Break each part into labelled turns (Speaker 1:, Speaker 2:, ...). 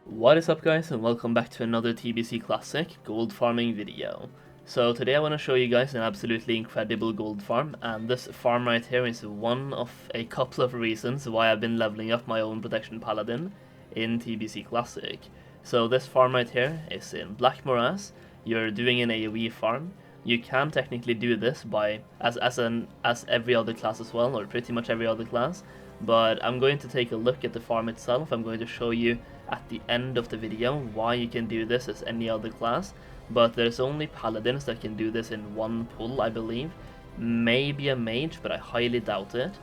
Speaker 1: What is up guys, and welcome back to another TBC Classic gold farming video. So today I want to show you guys an absolutely incredible gold farm, and this farm right here is one of a couple of reasons why I've been leveling up my own protection paladin in TBC Classic. So this farm right here is in Black Morass. You're doing an AOE farm. You can technically do this by as every other class as well, or pretty much every other class. But I'm going to take a look at the farm itself. I'm going to show you at the end of the video why you can do this as any other class, but there's only paladins that can do this in one pull, I believe. Maybe a mage, but I highly doubt it.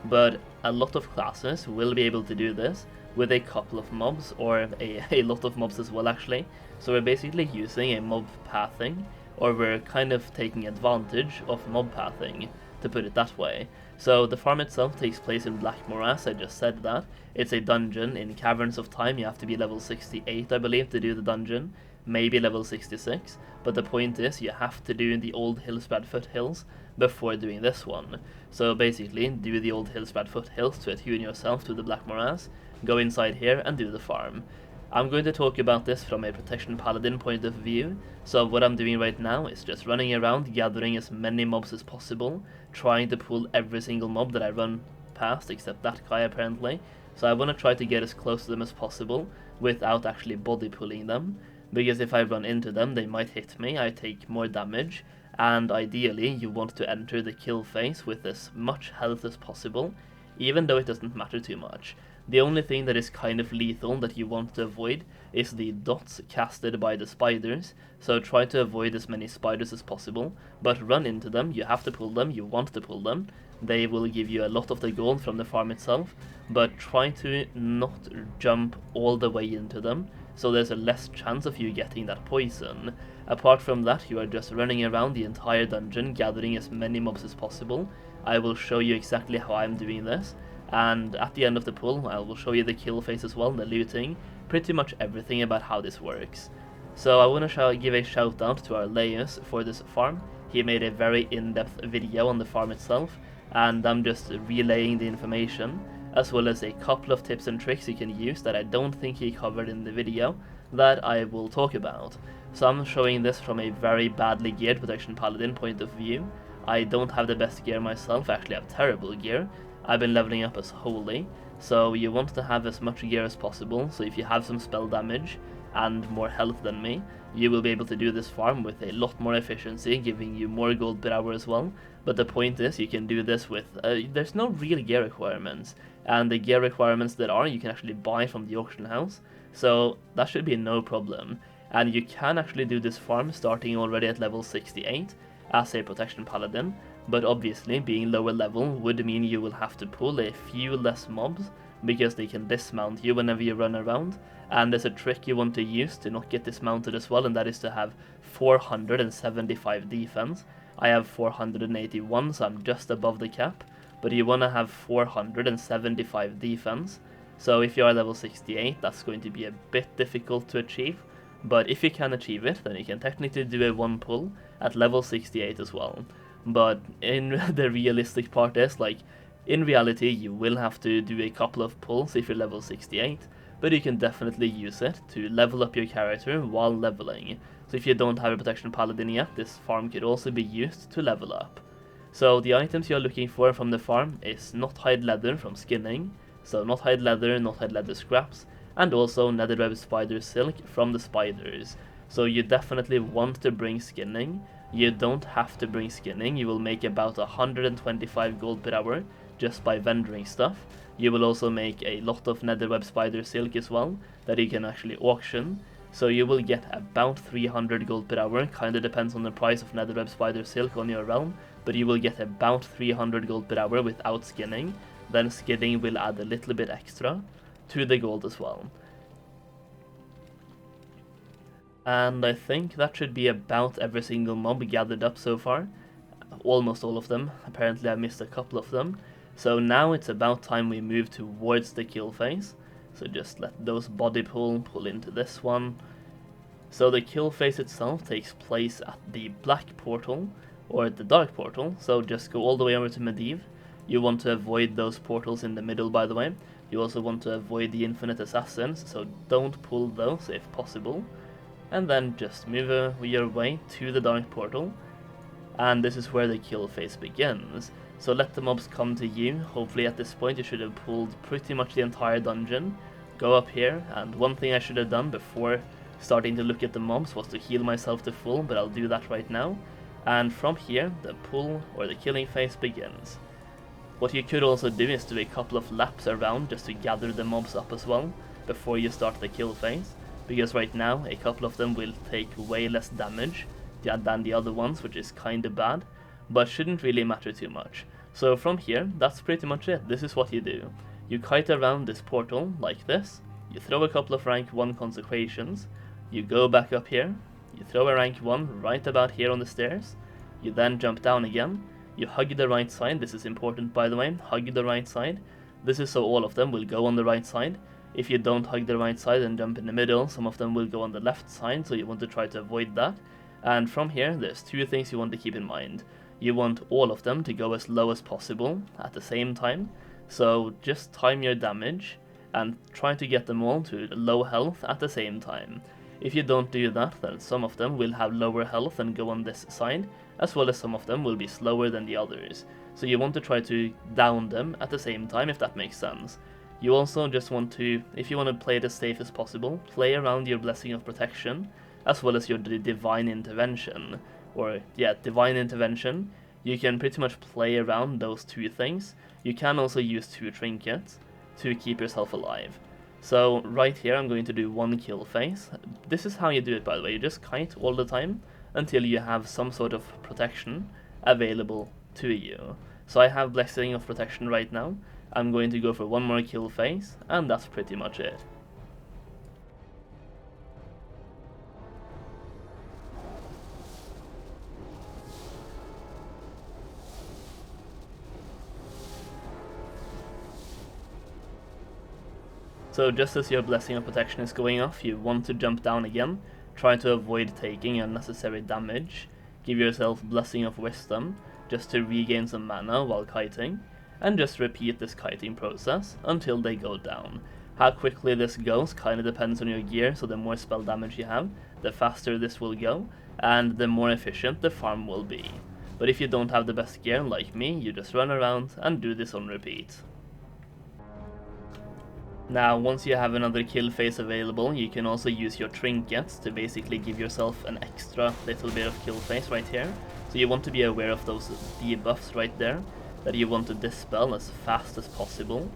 Speaker 1: But a lot of classes will be able to do this with a couple of mobs, or a lot of mobs as well actually. So we're basically using a mob pathing, or we're kind of taking advantage of mob pathing, to put it that way. So the farm itself takes place in Black Morass, I just said that. It's a dungeon in Caverns of Time. You have to be level 68 I believe to do the dungeon, maybe level 66, but the point is you have to do the old Hillsbrad foothills before doing this one. So basically do the old Hillsbrad foothills to attune yourself to the Black Morass, go inside here and do the farm. I'm going to talk about this from a protection paladin point of view, so what I'm doing right now is just running around gathering as many mobs as possible, trying to pull every single mob that I run past, except that guy apparently. So I want to try to get as close to them as possible without actually body pulling them, because if I run into them they might hit me, I take more damage, and ideally you want to enter the kill phase with as much health as possible, even though it doesn't matter too much. The only thing that is kind of lethal that you want to avoid is the dots casted by the spiders, so try to avoid as many spiders as possible, but run into them. You have to pull them, you want to pull them, they will give you a lot of the gold from the farm itself, but try to not jump all the way into them, so there's a less chance of you getting that poison. Apart from that, you are just running around the entire dungeon gathering as many mobs as possible. I will show you exactly how I'm doing this, and at the end of the pull I will show you the kill phase as well, the looting, pretty much everything about how this works. So I want to give a shout out to our Leius for this farm. He made a very in-depth video on the farm itself, and I'm just relaying the information, as well as a couple of tips and tricks you can use that I don't think he covered in the video that I will talk about. So I'm showing this from a very badly geared protection paladin point of view. I don't have the best gear myself, actually I have terrible gear. I've been leveling up as holy, so you want to have as much gear as possible, so if you have some spell damage and more health than me, you will be able to do this farm with a lot more efficiency, giving you more gold per hour as well. But the point is, you can do this with, there's no real gear requirements, and the gear requirements that are, you can actually buy from the auction house, so that should be no problem. And you can actually do this farm starting already at level 68 as a protection paladin, but obviously being lower level would mean you will have to pull a few less mobs, because they can dismount you whenever you run around, and there's a trick you want to use to not get dismounted as well, and that is to have 475 defense. I have 481, so I'm just above the cap, but you want to have 475 defense, so if you are level 68 that's going to be a bit difficult to achieve, but if you can achieve it then you can technically do a one pull at level 68 as well. But in the realistic part is, like, in reality you will have to do a couple of pulls if you're level 68, but you can definitely use it to level up your character while leveling. So if you don't have a protection paladin yet, this farm could also be used to level up. So the items you're looking for from the farm is Knothide Leather from skinning, so Knothide Leather scraps, and also Netherweb Spider Silk from the spiders. So you definitely want to bring skinning. You don't have to bring skinning, you will make about 125 gold per hour just by vendoring stuff. You will also make a lot of Netherweb Spider Silk as well, that you can actually auction. So you will get about 300 gold per hour, kinda depends on the price of Netherweb Spider Silk on your realm, but you will get about 300 gold per hour without skinning. Then skinning will add a little bit extra to the gold as well. And I think that should be about every single mob gathered up so far. Almost all of them. Apparently I missed a couple of them. So now it's about time we move towards the kill phase. So just let those body pull into this one. So the kill phase itself takes place at the black portal, or the dark portal. So just go all the way over to Medivh. You want to avoid those portals in the middle, by the way. You also want to avoid the infinite assassins, so don't pull those if possible. And then just move your way to the dark portal, and this is where the kill phase begins. So let the mobs come to you. Hopefully at this point you should have pulled pretty much the entire dungeon. Go up here, and one thing I should have done before starting to look at the mobs was to heal myself to full, but I'll do that right now. And from here, the pull or the killing phase begins. What you could also do is do a couple of laps around just to gather the mobs up as well before you start the kill phase, because right now a couple of them will take way less damage than the other ones, which is kinda bad, but shouldn't really matter too much. So from here, that's pretty much it. This is what you do. You kite around this portal like this, you throw a couple of rank 1 consecrations, you go back up here, you throw a rank 1 right about here on the stairs, you then jump down again, you hug the right side. This is important, by the way, hug the right side. This is so all of them will go on the right side. If you don't hug the right side and jump in the middle, some of them will go on the left side, so you want to try to avoid that. And from here, there's 2 things you want to keep in mind. You want all of them to go as low as possible at the same time, so just time your damage and try to get them all to low health at the same time. If you don't do that, then some of them will have lower health and go on this side, as well as some of them will be slower than the others. So you want to try to down them at the same time, if that makes sense. You also just want to, if you want to play it as safe as possible, play around your Blessing of Protection, as well as your Divine Intervention. Divine Intervention. You can pretty much play around those 2 things. You can also use 2 trinkets to keep yourself alive. So right here I'm going to do 1 kill phase. This is how you do it, by the way. You just kite all the time until you have some sort of protection available to you. So I have Blessing of Protection right now. I'm going to go for 1 more kill phase, and that's pretty much it. So just as your Blessing of Protection is going off, you want to jump down again, try to avoid taking unnecessary damage, give yourself Blessing of Wisdom just to regain some mana while kiting, and just repeat this kiting process until they go down. How quickly this goes kinda depends on your gear, so the more spell damage you have, the faster this will go, and the more efficient the farm will be. But if you don't have the best gear like me, you just run around and do this on repeat. Now, once you have another kill phase available, you can also use your trinkets to basically give yourself an extra little bit of kill phase right here. So you want to be aware of those debuffs right there that you want to dispel as fast as possible.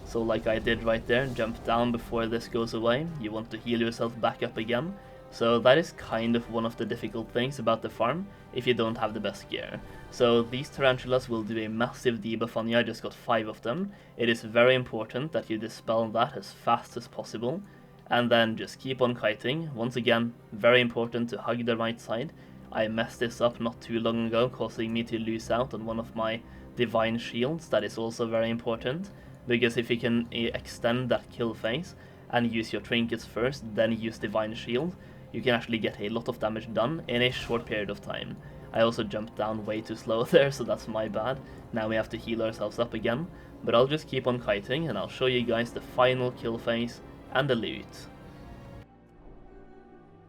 Speaker 1: So like I did right there, jump down before this goes away. You want to heal yourself back up again. So that is kind of one of the difficult things about the farm if you don't have the best gear. So these tarantulas will do a massive debuff on you. I just got 5 of them. It is very important that you dispel that as fast as possible, and then just keep on kiting. Once again, very important to hug the right side. I messed this up not too long ago, causing me to lose out on one of my divine shields. That is also very important, because if you can extend that kill phase and use your trinkets first, then use divine shield, you can actually get a lot of damage done in a short period of time. I also jumped down way too slow there, so that's my bad. Now we have to heal ourselves up again, but I'll just keep on kiting and I'll show you guys the final kill phase and the loot.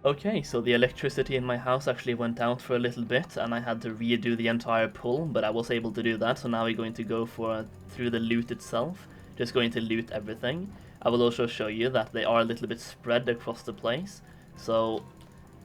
Speaker 1: Okay, so the electricity in my house actually went out for a little bit and I had to redo the entire pull, but I was able to do that, so now we're going to go through the loot itself. Just going to loot everything. I will also show you that they are a little bit spread across the place, so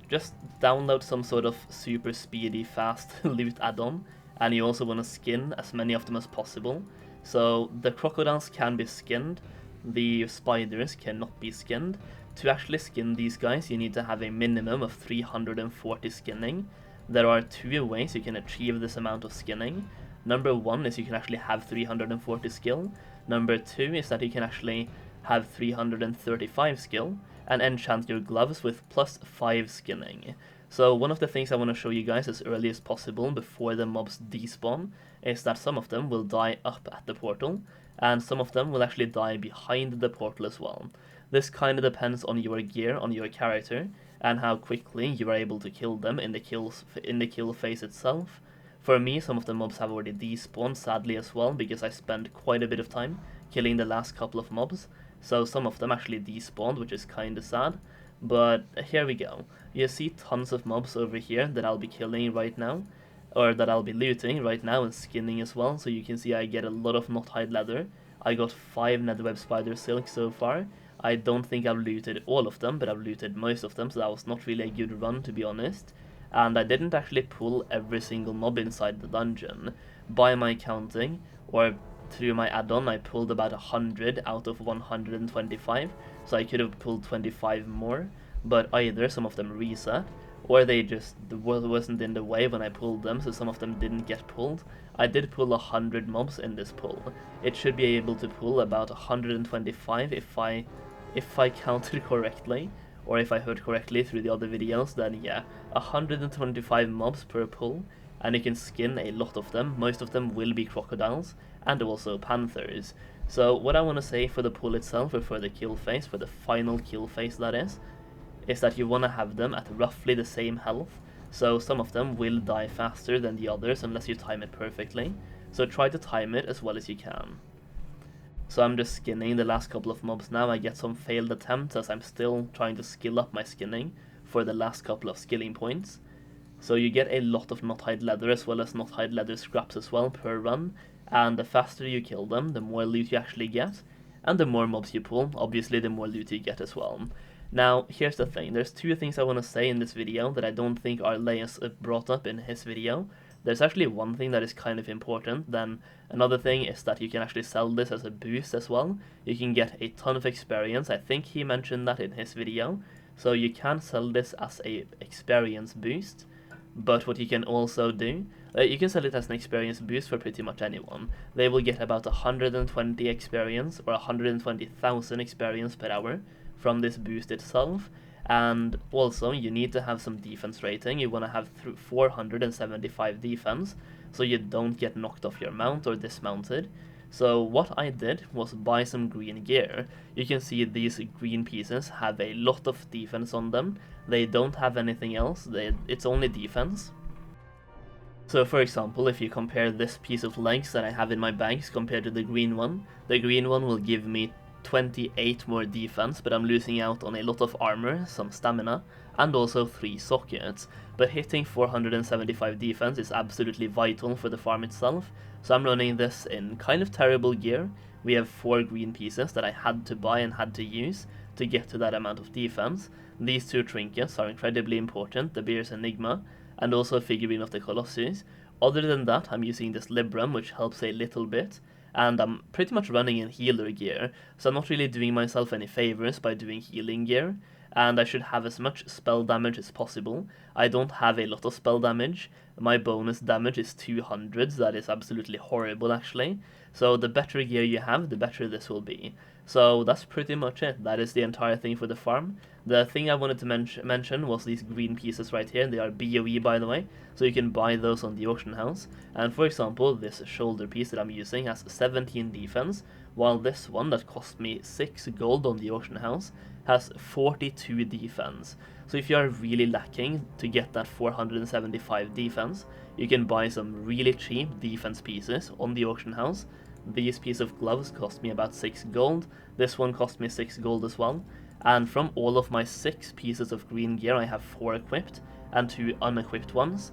Speaker 1: just download some sort of super speedy, fast loot add-on, and you also want to skin as many of them as possible. So the crocodiles can be skinned, the spiders cannot be skinned. To actually skin these guys, you need to have a minimum of 340 skinning. There are 2 ways you can achieve this amount of skinning. Number 1 is you can actually have 340 skill. Number 2 is that you can actually have 335 skill and enchant your gloves with plus 5 skinning. So one of the things I want to show you guys as early as possible before the mobs despawn is that some of them will die up at the portal, and some of them will actually die behind the portal as well. This kind of depends on your gear, on your character, and how quickly you are able to kill them in the kill phase itself. For me, some of the mobs have already despawned, sadly as well, because I spend quite a bit of time killing the last couple of mobs, so some of them actually despawned, which is kinda sad. But here we go. You see tons of mobs over here that I'll be killing right now, or that I'll be looting right now and skinning as well, so you can see I get a lot of Knothide Leather. I got 5 Netherweb Spider Silk so far. I don't think I've looted all of them, but I've looted most of them, so that was not really a good run, to be honest. And I didn't actually pull every single mob inside the dungeon. By my counting, or through my add-on, I pulled about 100 out of 125, so I could have pulled 25 more, but either some of them reset, or they just wasn't in the way when I pulled them, so some of them didn't get pulled. I did pull 100 mobs in this pull. It should be able to pull about 125 if I counted correctly, or if I heard correctly through the other videos. Then yeah, 125 mobs per pull, and you can skin a lot of them. Most of them will be crocodiles, and also panthers. So what I want to say for the pull itself, or for the kill phase, for the final kill phase that is that you want to have them at roughly the same health. So some of them will die faster than the others unless you time it perfectly, so try to time it as well as you can. So I'm just skinning the last couple of mobs now. I get some failed attempts as I'm still trying to skill up my skinning for the last couple of skilling points. So you get a lot of Knothide Leather as well as Knothide Leather scraps as well per run, and the faster you kill them, the more loot you actually get, and the more mobs you pull, obviously the more loot you get as well. Now, here's the thing, there's 2 things I want to say in this video that I don't think Arleus brought up in his video. There's actually one thing that is kind of important, then another thing is that you can actually sell this as a boost as well. You can get a ton of experience, I think he mentioned that in his video, so you can sell this as a experience boost. But what you can also do, you can sell it as an experience boost for pretty much anyone. They will get about 120 experience, or 120,000 experience per hour from this boost itself. And also you need to have some defense rating. You want to have 475 defense, so you don't get knocked off your mount or dismounted. So what I did was buy some green gear. You can see these green pieces have a lot of defense on them. They don't have anything else, it's only defense. So for example, if you compare this piece of legs that I have in my bags compared to the green one will give me 28 more defense, but I'm losing out on a lot of armor, some stamina, and also 3 sockets. But hitting 475 defense is absolutely vital for the farm itself, so I'm running this in kind of terrible gear. We have 4 green pieces that I had to buy and had to use to get to that amount of defense. These 2 trinkets are incredibly important, the Beer's Enigma, and also a figurine of the Colossus. Other than that, I'm using this Libram, which helps a little bit, and I'm pretty much running in healer gear, so I'm not really doing myself any favors by doing healing gear, and I should have as much spell damage as possible. I don't have a lot of spell damage. My bonus damage is 200, that is absolutely horrible actually, so the better gear you have, the better this will be. So that's pretty much it. That is the entire thing for the farm. The thing I wanted to mention was these green pieces right here. They are BOE, by the way, so you can buy those on the auction house. And for example, this shoulder piece that I'm using has 17 defense, while this one that cost me 6 gold on the auction house has 42 defense. So if you are really lacking to get that 475 defense, you can buy some really cheap defense pieces on the auction house. These piece of gloves cost me about 6 gold, this one cost me 6 gold as well, and from all of my 6 pieces of green gear I have 4 equipped and 2 unequipped ones.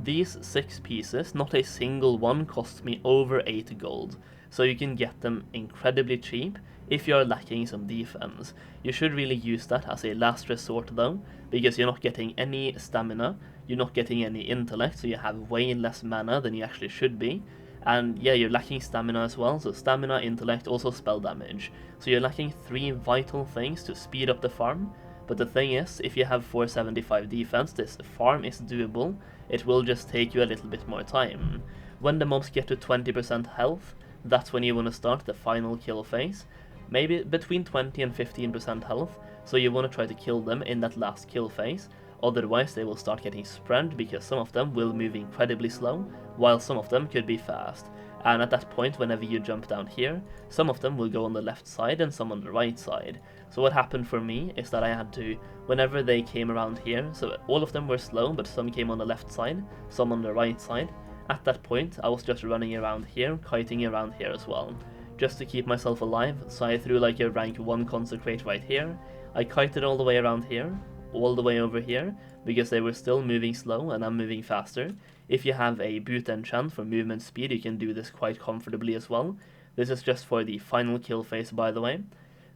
Speaker 1: These 6 pieces, not a single one costs me over 8 gold, so you can get them incredibly cheap if you are lacking some defense. You should really use that as a last resort though, because you're not getting any stamina, you're not getting any intellect, so you have way less mana than you actually should be. And yeah, you're lacking stamina as well, so stamina, intellect, also spell damage. So you're lacking 3 vital things to speed up the farm, but the thing is, if you have 475 defense, this farm is doable. It will just take you a little bit more time. When the mobs get to 20% health, that's when you want to start the final kill phase. Maybe between 20 and 15% health, so you want to try to kill them in that last kill phase. Otherwise they will start getting spread, because some of them will move incredibly slow, while some of them could be fast. And at that point, whenever you jump down here, some of them will go on the left side and some on the right side. So what happened for me is that I had to, whenever they came around here, so all of them were slow, but some came on the left side, some on the right side. At that point, I was just running around here, kiting around here as well. just to keep myself alive, so I threw like a rank 1 consecrate right here. I kited all the way around here, all the way over here, because they were still moving slow and I'm moving faster. If you have a boot enchant for movement speed, you can do this quite comfortably as well. This is just for the final kill phase, by the way.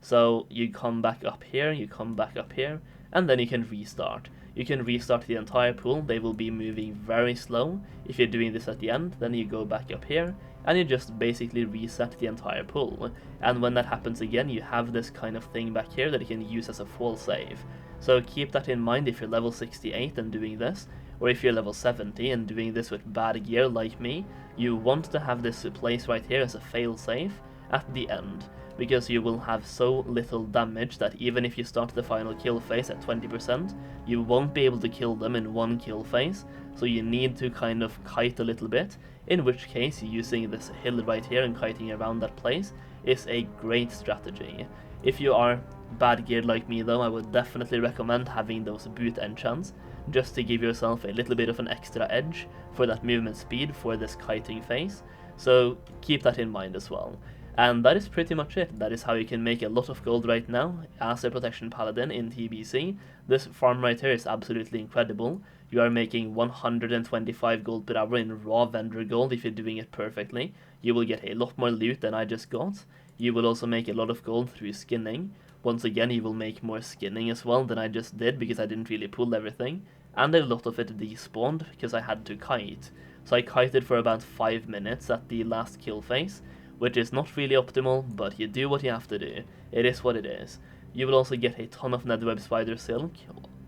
Speaker 1: So you come back up here, you come back up here, and then you can restart. You can restart the entire pool. They will be moving very slow. If you're doing this at the end, then you go back up here, and you just basically reset the entire pool. And when that happens again, you have this kind of thing back here that you can use as a fall save. So keep that in mind if you're level 68 and doing this, or if you're level 70 and doing this with bad gear like me. You want to have this place right here as a fail save at the end, because you will have so little damage that even if you start the final kill phase at 20%, you won't be able to kill them in one kill phase, so you need to kind of kite a little bit, in which case using this hill right here and kiting around that place is a great strategy. If you are bad geared like me though, I would definitely recommend having those boot enchants, just to give yourself a little bit of an extra edge for that movement speed for this kiting phase, so keep that in mind as well. And that is pretty much it. That is how you can make a lot of gold right now as a protection paladin in TBC. This farm right here is absolutely incredible. You are making 125 gold per hour in raw vendor gold if you're doing it perfectly. You will get a lot more loot than I just got. You will also make a lot of gold through skinning. Once again, you will make more skinning as well than I just did, because I didn't really pull everything. And a lot of it despawned because I had to kite. So I kited for about 5 minutes at the last kill phase, which is not really optimal, but you do what you have to do. It is what it is. You will also get a ton of Netherweb Spider Silk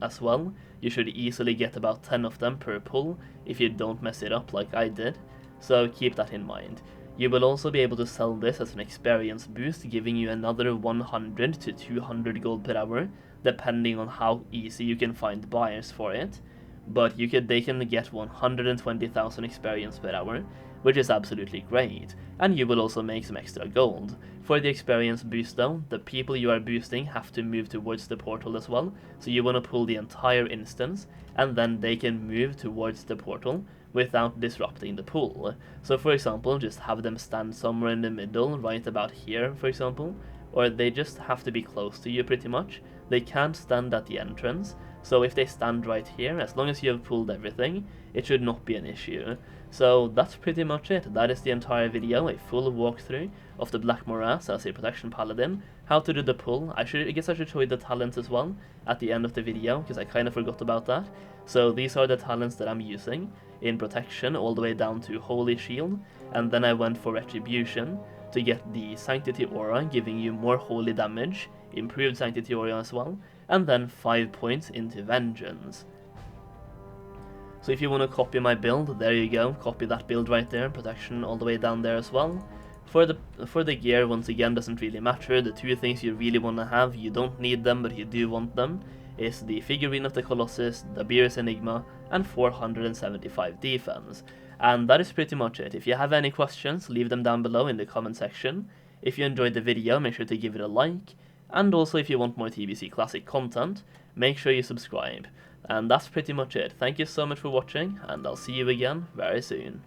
Speaker 1: as well. You should easily get about 10 of them per pull if you don't mess it up like I did, so keep that in mind. You will also be able to sell this as an experience boost, giving you another 100 to 200 gold per hour, depending on how easy you can find buyers for it. But they can get 120,000 experience per hour, which is absolutely great, and you will also make some extra gold. For the experience boost though, the people you are boosting have to move towards the portal as well, so you want to pull the entire instance, and then they can move towards the portal without disrupting the pool. So for example, just have them stand somewhere in the middle, right about here for example, or they just have to be close to you pretty much. They can't stand at the entrance, so if they stand right here, as long as you have pulled everything, it should not be an issue. So that's pretty much it. That is the entire video, a full walkthrough of the Black Morass as a protection paladin, how to do the pull. I guess I should show you the talents as well at the end of the video, because I kind of forgot about that. So these are the talents that I'm using in protection, all the way down to Holy Shield, and then I went for Retribution to get the Sanctity Aura, giving you more holy damage, improved Sanctity Aura as well, and then 5 points into Vengeance. So if you want to copy my build, there you go, copy that build right there, protection all the way down there as well. For the gear, once again, doesn't really matter. The two things you really want to have, you don't need them, but you do want them, is the figurine of the Colossus, the Beerus Enigma, and 475 defense. And that is pretty much it. If you have any questions, leave them down below in the comment section. If you enjoyed the video, make sure to give it a like, and also if you want more TBC Classic content, make sure you subscribe. And that's pretty much it. Thank you so much for watching, and I'll see you again very soon.